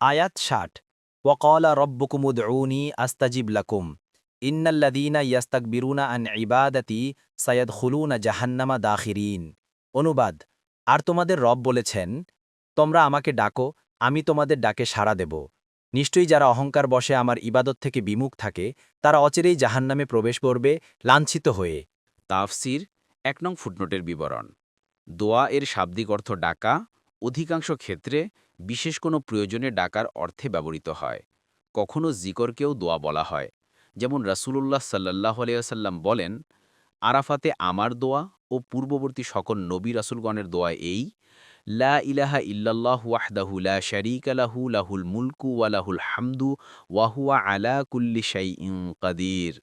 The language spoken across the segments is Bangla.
আয়াত ৬০ ওয়াকালা রব্বুকুম উদউনি আস্তাজিব লাকুম ইন্নাল্লাযীনা ইয়াস্তাকবিরুনা আন ইবাদাতি সায়াদখুলুনা জাহান্নামা দাখিরিন। অনুবাদ: আর তোমাদের রব বলেছেন, তোমরা আমাকে ডাকো, আমি তোমাদের ডাকে সাড়া দেব। নিশ্চয়ই যারা অহংকার বশে আমার ইবাদত থেকে বিমুখ থাকে তারা অচিরেই জাহান্নামে প্রবেশ করবে, লাঞ্ছিত হয়ে। তাফসির ১ নং ফুটনোটের বিবরণ। দোয়া এর শাব্দিক অর্থ ডাকা, অধিকাংশ ক্ষেত্রে বিশেষ কোনো প্রয়োজনে ডাকার অর্থে ব্যবহৃত হয়। কখনও জিকরকেও দোয়া বলা হয়, যেমন রাসূলুল্লাহ সাল্লাল্লাহু আলাইহি ওয়াসাল্লাম বলেন, আরাফাতে আমার দোয়া ও পূর্ববর্তী সকল নবী রাসূলগণের দোয়া এই, লা ইলাহা ইল্লাল্লাহু ওয়াহদাহু লা শারীকা লাহু লাহুল মুলকু ওয়া লাহুল হামদু ওয়া হুয়া আলা কুল্লি শাইইন কাদির।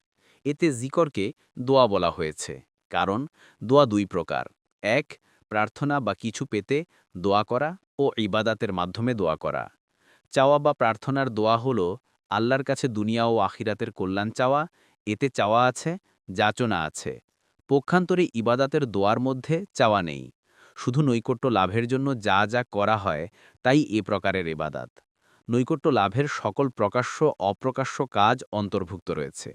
এতে জিকরকে দোয়া বলা হয়েছে, কারণ দোয়া দুই প্রকার: এক, প্রার্থনা বা কিছু পেতে দোয়া করা, ও ইবাদাতের মাধ্যমে দোয়া করা। চাওয়া বা প্রার্থনার দোয়া হল আল্লাহর কাছে দুনিয়া ও আখিরাতের কল্যাণ চাওয়া, এতে চাওয়া আছে, যাচনা আছে। পক্ষান্তরে ইবাদাতের দোয়ার মধ্যে চাওয়া নেই, শুধু নৈকট্য লাভের জন্য যা যা করা হয় তাই এ প্রকারের ইবাদাত। নৈকট্য লাভের সকল প্রকাশ্য অপ্রকাশ্য কাজ অন্তর্ভুক্ত রয়েছে,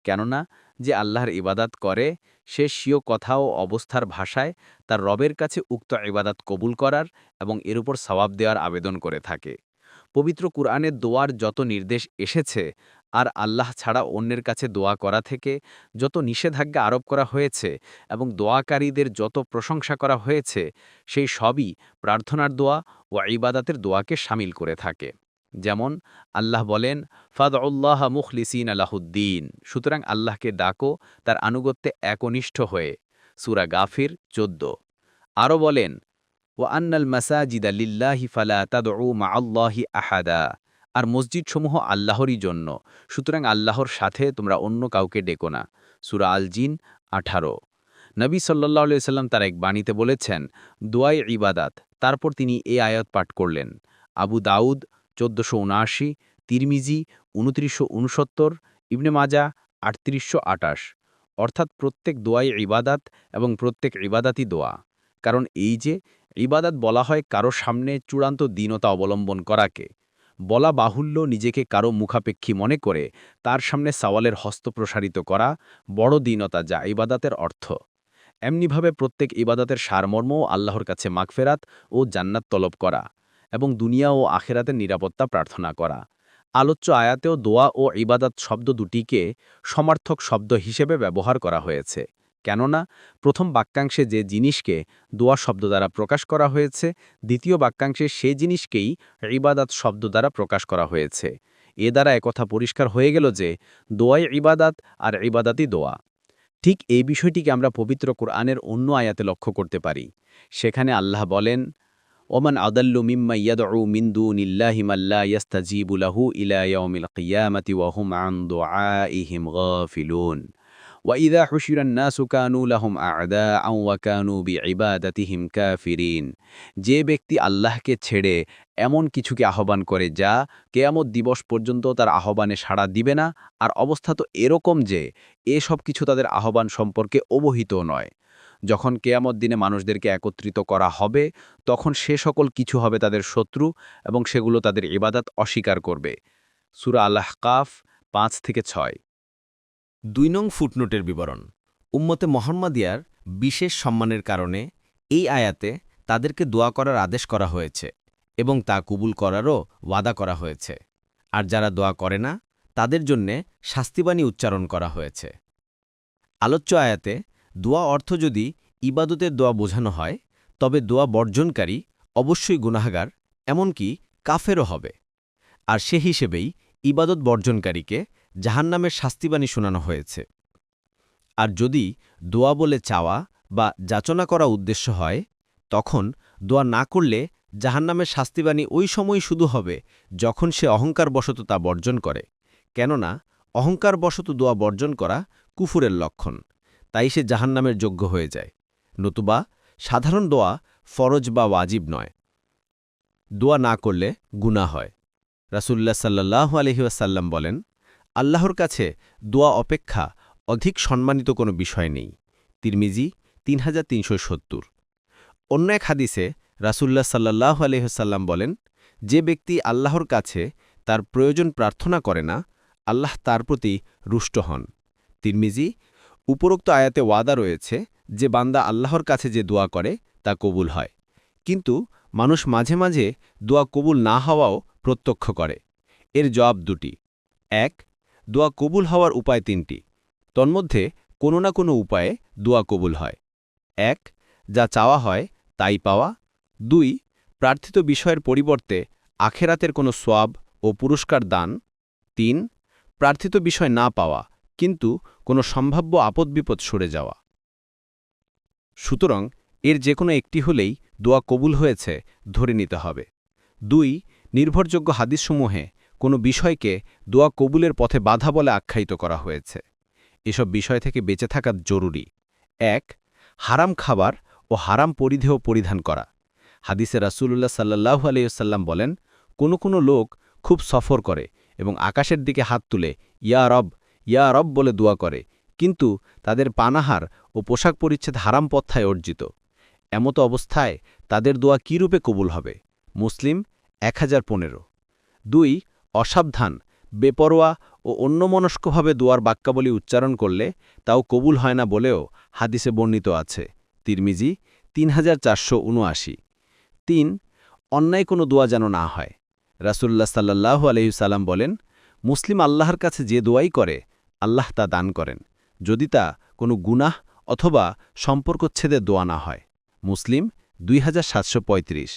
কেননা যে আল্লাহর ইবাদাত করে সে স্বীয় কথা ও অবস্থার ভাষায় তার রবের কাছে উক্ত ইবাদাত কবুল করার এবং এর উপর সওয়াব দেওয়ার আবেদন করে থাকে। পবিত্র কুরআনের দোয়ার যত নির্দেশ এসেছে আর আল্লাহ ছাড়া অন্যের কাছে দোয়া করা থেকে যত নিষেধাজ্ঞা আরোপ করা হয়েছে এবং দোয়াকারীদের যত প্রশংসা করা হয়েছে, সেই সবই প্রার্থনার দোয়া ও ইবাদাতের দোয়াকে শামিল করে থাকে। যেমন আল্লাহ বলেন, ফাদউল্লাহ মুখলিসিন আলাহুদ্দিন, সুতরাং আল্লাহকে ডাকো তার আনুগত্যে একনিষ্ঠ হয়ে। সূরা গাফির ১৪। আরও বলেন, ওয়া আন্নাল মাসাজিদা লিল্লাহি ফালা তাদউ মাআল্লাহি আহাদা, আর মসজিদসমূহ আল্লাহরই জন্য, সুতরাং আল্লাহর সাথে তোমরা অন্য কাউকে ডেকো না। সূরা আল জিন ১৮। নবী সাল্লাল্লাহু আলাইহি সাল্লাম তার এক বাণীতে বলেছেন, দোয়াই ইবাদাত। তারপর তিনি এই আয়াত পাঠ করলেন। আবু দাউদ ১৪৭৯, তিরমিজি ২৯৬৯, ইবনে মাজাহ ৩৮২৮। অর্থাৎ প্রত্যেক দোয়াই ইবাদাত এবং প্রত্যেক ইবাদাতই দোয়া। কারণ এই যে ইবাদাত বলা হয় কারো সামনে চূড়ান্ত দীনতা অবলম্বন করাকে, বলা বাহুল্য নিজেকে কারো মুখাপেক্ষী মনে করে তার সামনে সওয়ালের হস্ত প্রসারিত করা বড় দীনতা, যা ইবাদাতের অর্থ। এমনিভাবে প্রত্যেক ইবাদাতের সারমর্মও আল্লাহর কাছে মাগফেরাত ও জান্নাত তলব করা এবং দুনিয়া ও আখেরাতের নিরাপত্তা প্রার্থনা করা। আলোচ্য আয়াতেও দোয়া ও ইবাদাত শব্দ দুটিকে সমার্থক শব্দ হিসেবে ব্যবহার করা হয়েছে, কেননা প্রথম বাক্যাংশে যে জিনিসকে দোয়া শব্দ দ্বারা প্রকাশ করা হয়েছে, দ্বিতীয় বাক্যাংশে সেই জিনিসকেই ইবাদাত শব্দ দ্বারা প্রকাশ করা হয়েছে। এ দ্বারা একথা পরিষ্কার হয়ে গেল যে দোয়াই ইবাদাত আর ইবাদাতই দোয়া। ঠিক এই বিষয়টিকে আমরা পবিত্র কোরআনের অন্য আয়াতে লক্ষ্য করতে পারি। সেখানে আল্লাহ বলেন, ওমান আদাল্লু মিম্মা ইয়াদউ মিন দুনিল্লাহি মা লা ইস্তাজিবু লাহু ইলা ইয়াউমিল কিয়ামাতি ওয়া হুম আন দুআইহিম গাফিলুন ওয়া ইযা হুশিরান নাসু কানু লাহুম আ'দাআন ওয়া কানু বিইবাদাতিহিম কাফিরিন। যে ব্যক্তি আল্লাহকে ছেড়ে এমন কিছুকে আহ্বান করে যা কিয়ামত দিবস পর্যন্ত তার আহ্বানে সাড়া দিবে না, আর অবস্থা তো এরকম যে এসব কিছু তাদের আহ্বান সম্পর্কে অবহিতও নয়। যখন কেয়ামত দিনে মানুষদেরকে একত্রিত করা হবে, তখন সে সকল কিছু হবে তাদের শত্রু এবং সেগুলো তাদের ইবাদত অস্বীকার করবে। সূরা আল-আহকাফ ৫-৬। ২ নং ফুটনোটের বিবরণ। উম্মতে মুহাম্মাদিয়ার বিশেষ সম্মানের কারণে এই আয়াতে তাদেরকে দোয়া করার আদেশ করা হয়েছে এবং তা কবুল করারও ওয়াদা করা হয়েছে। আর যারা দোয়া করে না তাদের জন্যে শাস্তিবাণী উচ্চারণ করা হয়েছে। আলোচ্য আয়াতে দোয়া অর্থ যদি ইবাদতের দোয়া বোঝানো হয়, তবে দোয়া বর্জনকারী অবশ্যই গুনাহগার, এমনকি কাফেরও হবে। আর সে হিসেবেই ইবাদত বর্জনকারীকে জাহান্নামের শাস্তিবাণী শোনানো হয়েছে। আর যদি দোয়া বলে চাওয়া বা যাচনা করা উদ্দেশ্য হয়, তখন দোয়া না করলে জাহান্নামের শাস্তিবাণী ওই সময় শুধু হবে যখন সে অহংকারবশত তা বর্জন করে, কেননা অহংকারবশত দোয়া বর্জন করা কুফুরের লক্ষণ, তাই সে জাহান্নামের যোগ্য হয়ে যায়। নতুবা সাধারণ দোয়া ফরজ বা ওয়াজিব নয়। দোয়া না করলে গুনাহ হয়। রাসূলুল্লাহ সাল্লাল্লাহু আলাইহি ওয়াসাল্লাম বলেন, আল্লাহর কাছে দোয়া অপেক্ষা অধিক সম্মানিত কোনো বিষয় নেই। তিরমিজি ৩৩৭০। অন্য এক হাদিসে রাসূলুল্লাহ সাল্লাল্লাহু আলাইহি ওয়াসাল্লাম বলেন, যে ব্যক্তি আল্লাহর কাছে তার প্রয়োজন প্রার্থনা করে না আল্লাহ তার প্রতি রুষ্ট হন। তিরমিজি, উপরোক্ত আয়াতে ওয়াদা রয়েছে যে বান্দা আল্লাহর কাছে যে দোয়া করে তা কবুল হয়, কিন্তু মানুষ মাঝে মাঝে দোয়া কবুল না হওয়াও প্রত্যক্ষ করে। এর জবাব দুটি। ১. দোয়া কবুল হওয়ার উপায় ৩টি। তন্মধ্যে কোনো না কোনো উপায়ে দোয়া কবুল হয়। ১. যা চাওয়া হয় তাই পাওয়া। ২. প্রার্থিত বিষয়ের পরিবর্তে আখেরাতের কোনো সোয়াব ও পুরস্কার দান। ৩. প্রার্থিত বিষয় না পাওয়া কিন্তু কোনো সম্ভাব্য আপদ-বিপদ সরে যাওয়া। সুতরাং এর যে কোনো একটি হলেই দোয়া কবুল হয়েছে ধরে নিতে হবে। ২. নির্ভরযোগ্য হাদিসসমূহে কোনো বিষয়কে দোয়া কবুলের পথে বাধা বলে আখ্যায়িত করা হয়েছে। এসব বিষয় থেকে বেঁচে থাকা জরুরি। ১. হারাম খাবার ও হারাম পরিধেয় পরিধান করা। হাদিসে রাসূলুল্লাহ সাল্লাল্লাহু আলাইহি ওয়াসাল্লাম বলেন, কোনো লোক খুব সফর করে এবং আকাশের দিকে হাত তুলে ইয়া রব, ইয়া রব বলে দোয়া করে, কিন্তু তাদের পানাহার ও পোশাক পরিচ্ছেদ হারাম পন্থায় অর্জিত। এমতো অবস্থায় তাদের দোয়া কী রূপে কবুল হবে? মুসলিম ১০১৫। ২. অসাবধান, বেপরোয়া ও অন্যমনস্কভাবে দোয়ার বাক্যাবলী উচ্চারণ করলে তাও কবুল হয় না বলেও হাদিসে বর্ণিত আছে। তিরমিজি ৩৪৭৯। ৩. অন্যায় কোনো দোয়া যেন না হয়। রাসূলুল্লাহ সাল্লাল্লাহু আলাইহি সাল্লাম বলেন, মুসলিম আল্লাহর কাছে যে দোয়াই করে আল্লাহ তা দান করেন, যদি তা কোনো গুনাহ অথবা সম্পর্কচ্ছেদের দোয়া না হয়। মুসলিম ২৭৩৫।